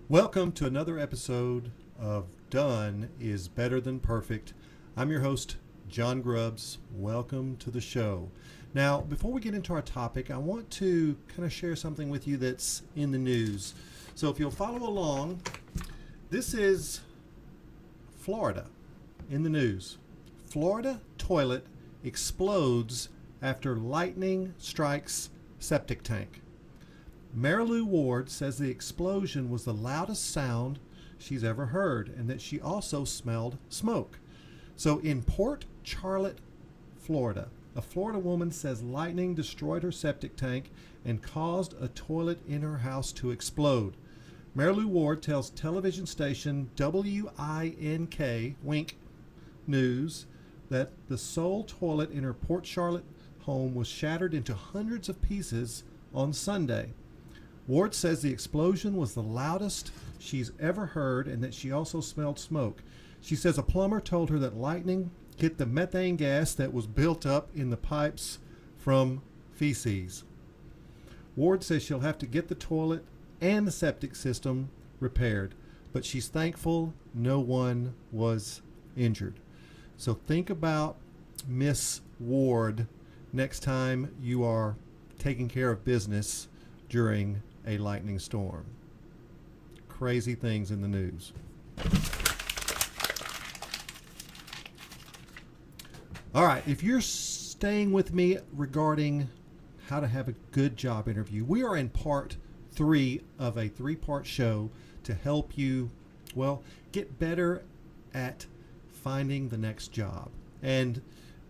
Welcome to another episode of Done is Better Than Perfect. I'm your host, John Grubbs. Welcome to the show. Now, before we get into our topic, I want to kind of share something with you that's in the news. So if you'll follow along, this is Florida in the news. Florida toilet explodes after lightning strikes septic tank. Marilou Ward says the explosion was the loudest sound she's ever heard and that she also smelled smoke. So in Port Charlotte, Florida, a Florida woman says lightning destroyed her septic tank and caused a toilet in her house to explode. Marilou Ward tells television station Wink News that the sole toilet in her Port Charlotte home was shattered into hundreds of pieces on Sunday. Ward says the explosion was the loudest she's ever heard and that she also smelled smoke. She says a plumber told her that lightning hit the methane gas that was built up in the pipes from feces. Ward says she'll have to get the toilet and the septic system repaired, but she's thankful no one was injured. So think about Miss Ward next time you are taking care of business during a lightning storm. Crazy things in the news. All right, if you're staying with me regarding how to have a good job interview, we are in part 3 of a 3-part show to help you, get better at finding the next job. And,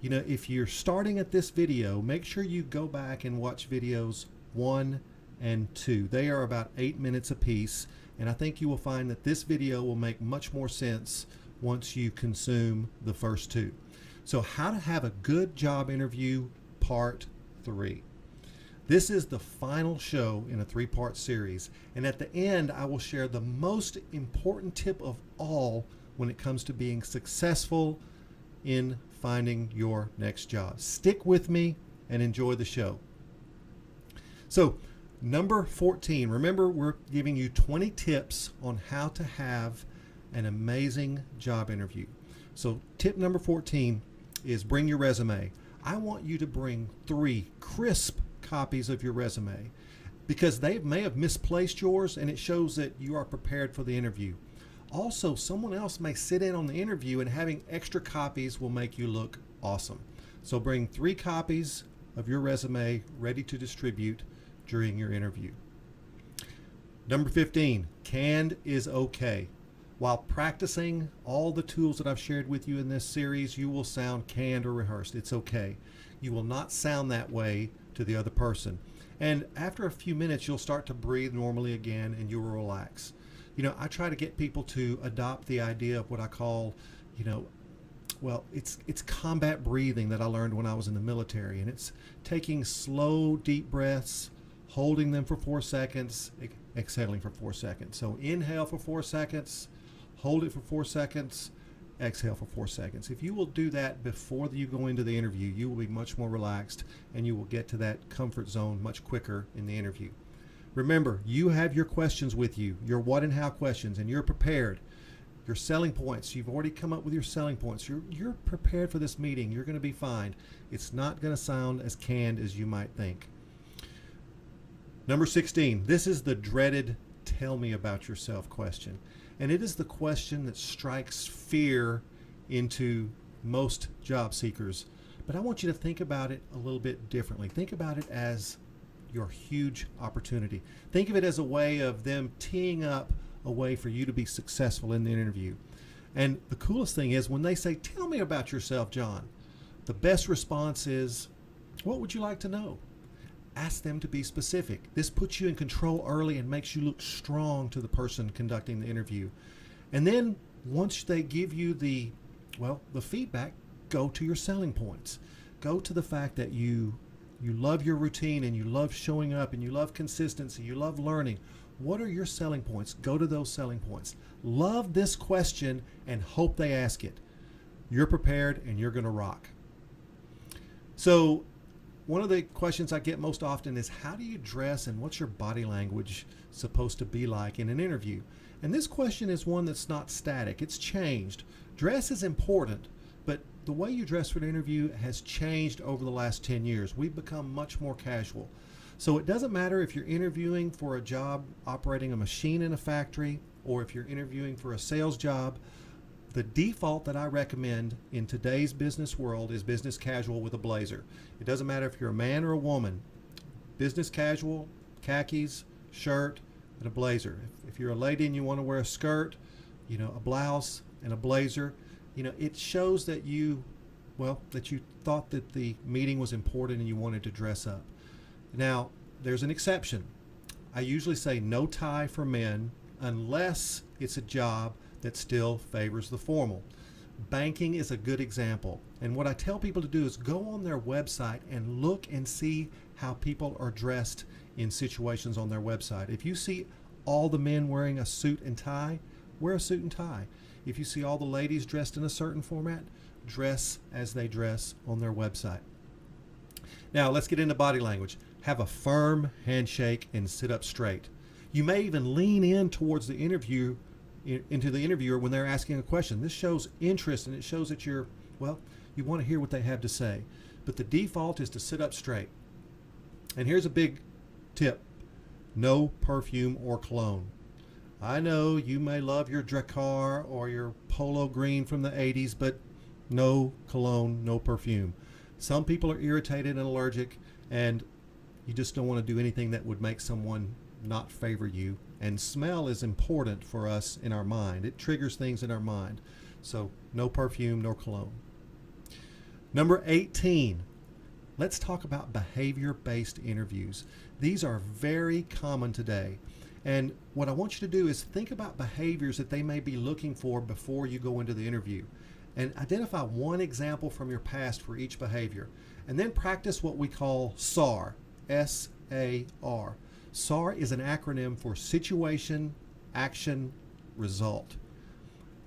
if you're starting at this video, make sure you go back and watch videos 1 and 2. They are about 8 minutes apiece, and I think you will find that this video will make much more sense once you consume the first 2. So how to have a good job interview, part 3. This is the final show in a 3-part series, and at the end I will share the most important tip of all when it comes to being successful in finding your next job. Stick with me and enjoy the show. So, number 14, remember we're giving you 20 tips on how to have an amazing job interview. So tip number 14 is bring your resume. I want you to bring 3 crisp copies of your resume because they may have misplaced yours and it shows that you are prepared for the interview. Also, someone else may sit in on the interview and having extra copies will make you look awesome. So bring 3 copies of your resume ready to distribute during your interview. Number 15, canned is okay. While practicing all the tools that I've shared with you in this series, you will sound canned or rehearsed. It's okay. You will not sound that way to the other person. And after a few minutes, you'll start to breathe normally again and you will relax. I try to get people to adopt the idea of what I call, it's combat breathing that I learned when I was in the military. And it's taking slow, deep breaths, holding them for 4 seconds, exhaling for 4 seconds. So inhale for 4 seconds, hold it for 4 seconds, exhale for 4 seconds. If you will do that before you go into the interview, you will be much more relaxed and you will get to that comfort zone much quicker in the interview. Remember, you have your questions with you, your what and how questions, and you're prepared. Your selling points, you've already come up with your selling points. You're prepared for this meeting. You're going to be fine. It's not going to sound as canned as you might think. Number 16, this is the dreaded tell me about yourself question. And it is the question that strikes fear into most job seekers. But I want you to think about it a little bit differently. Think about it as your huge opportunity. Think of it as a way of them teeing up a way for you to be successful in the interview. And the coolest thing is when they say, tell me about yourself, John, the best response is, what would you like to know? Ask them to be specific. This puts you in control early and makes you look strong to the person conducting the interview. And then once they give you the feedback, go to your selling points. Go to the fact that you love your routine and you love showing up and you love consistency, you love learning. What are your selling points? Go to those selling points. Love this question and hope they ask it. You're prepared and you're going to rock. So one of the questions I get most often is, how do you dress and what's your body language supposed to be like in an interview? And this question is one that's not static. It's changed. Dress is important, but the way you dress for an interview has changed over the last 10 years. We've become much more casual. So it doesn't matter if you're interviewing for a job operating a machine in a factory or if you're interviewing for a sales job. The default that I recommend in today's business world is business casual with a blazer. It doesn't matter if you're a man or a woman. Business casual, khakis, shirt, and a blazer. If you're a lady and you want to wear a skirt, a blouse and a blazer, it shows that you thought that the meeting was important and you wanted to dress up. Now, there's an exception. I usually say no tie for men unless it's a job that still favors the formal. Banking is a good example. And what I tell people to do is go on their website and look and see how people are dressed in situations on their website. If you see all the men wearing a suit and tie, wear a suit and tie. If you see all the ladies dressed in a certain format, dress as they dress on their website. Now, let's get into body language. Have a firm handshake and sit up straight. You may even lean in towards the interviewer when they're asking a question. This shows interest and it shows that you want to hear what they have to say. But the default is to sit up straight. And here's a big tip. No perfume or cologne. I know you may love your Drakkar or your Polo Green from the 80s, but no cologne, no perfume. Some people are irritated and allergic, and you just don't want to do anything that would make someone not favor you. And smell is important for us in our mind. It triggers things in our mind. So no perfume, no cologne. Number 18, let's talk about behavior-based interviews. These are very common today. And what I want you to do is think about behaviors that they may be looking for before you go into the interview. And identify one example from your past for each behavior. And then practice what we call SAR, S-A-R. SAR is an acronym for situation, action, result.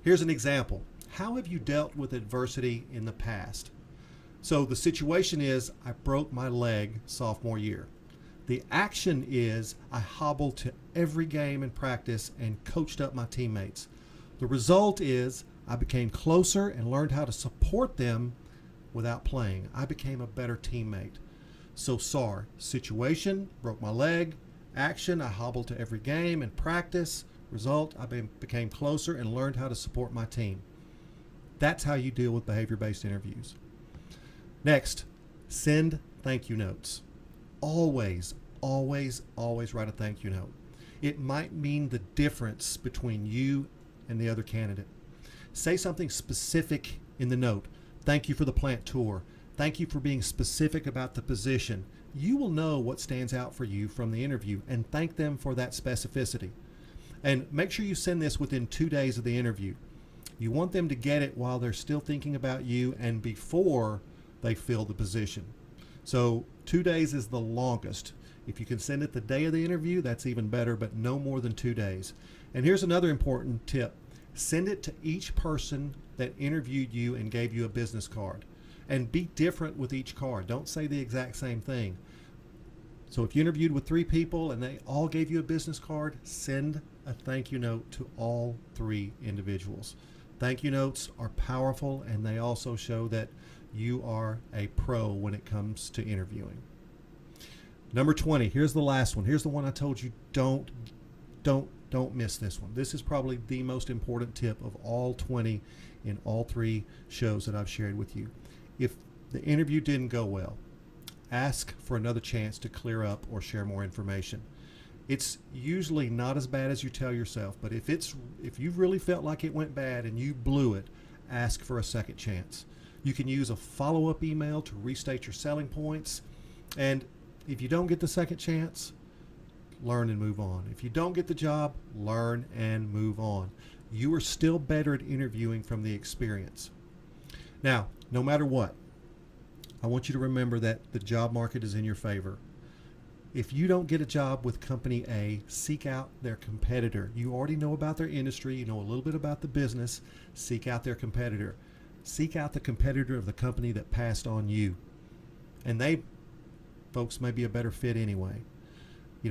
Here's an example. How have you dealt with adversity in the past? So the situation is, I broke my leg sophomore year. The action is, I hobbled to every game in practice and coached up my teammates. The result is, I became closer and learned how to support them without playing. I became a better teammate. So SAR, situation, broke my leg. Action, I hobbled to every game and practice. Result, I became closer and learned how to support my team. That's how you deal with behavior-based interviews. Next, send thank you notes. Always, always, always write a thank you note. It might mean the difference between you and the other candidate. Say something specific in the note. Thank you for the plant tour. Thank you for being specific about the position. You will know what stands out for you from the interview and thank them for that specificity. And make sure you send this within 2 days of the interview. You want them to get it while they're still thinking about you and before they fill the position. So 2 days is the longest. If you can send it the day of the interview, that's even better, but no more than 2 days. And here's another important tip. Send it to each person that interviewed you and gave you a business card. And be different with each card. Don't say the exact same thing. So if you interviewed with 3 people and they all gave you a business card, send a thank you note to all 3 individuals. Thank you notes are powerful, and they also show that you are a pro when it comes to interviewing. Number 20, here's the last one. Here's the one I told you, don't miss this one. This is probably the most important tip of all 20 in all 3 shows that I've shared with you. If the interview didn't go well, ask for another chance to clear up or share more information. It's usually not as bad as you tell yourself, but if you really felt like it went bad and you blew it, ask for a second chance. You can use a follow-up email to restate your selling points. And if you don't get the second chance, learn and move on. If you don't get the job, learn and move on. You are still better at interviewing from the experience. Now, no matter what, I want you to remember that the job market is in your favor. If you don't get a job with company A, seek out their competitor. You already know about their industry. You know a little bit about the business. Seek out their competitor. Seek out the competitor of the company that passed on you. And they folks may be a better fit anyway.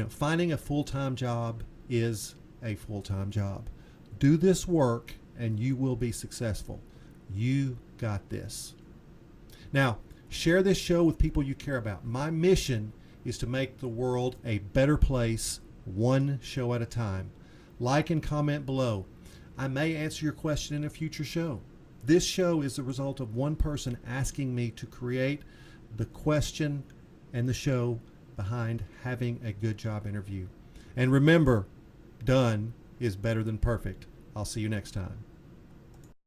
Finding a full-time job is a full-time job. Do this work and you will be successful. You got this. Now, share this show with people you care about. My mission is to make the world a better place, one show at a time. Like and comment below. I may answer your question in a future show. This show is the result of one person asking me to create the question and the show behind having a good job interview. And remember, done is better than perfect. I'll see you next time.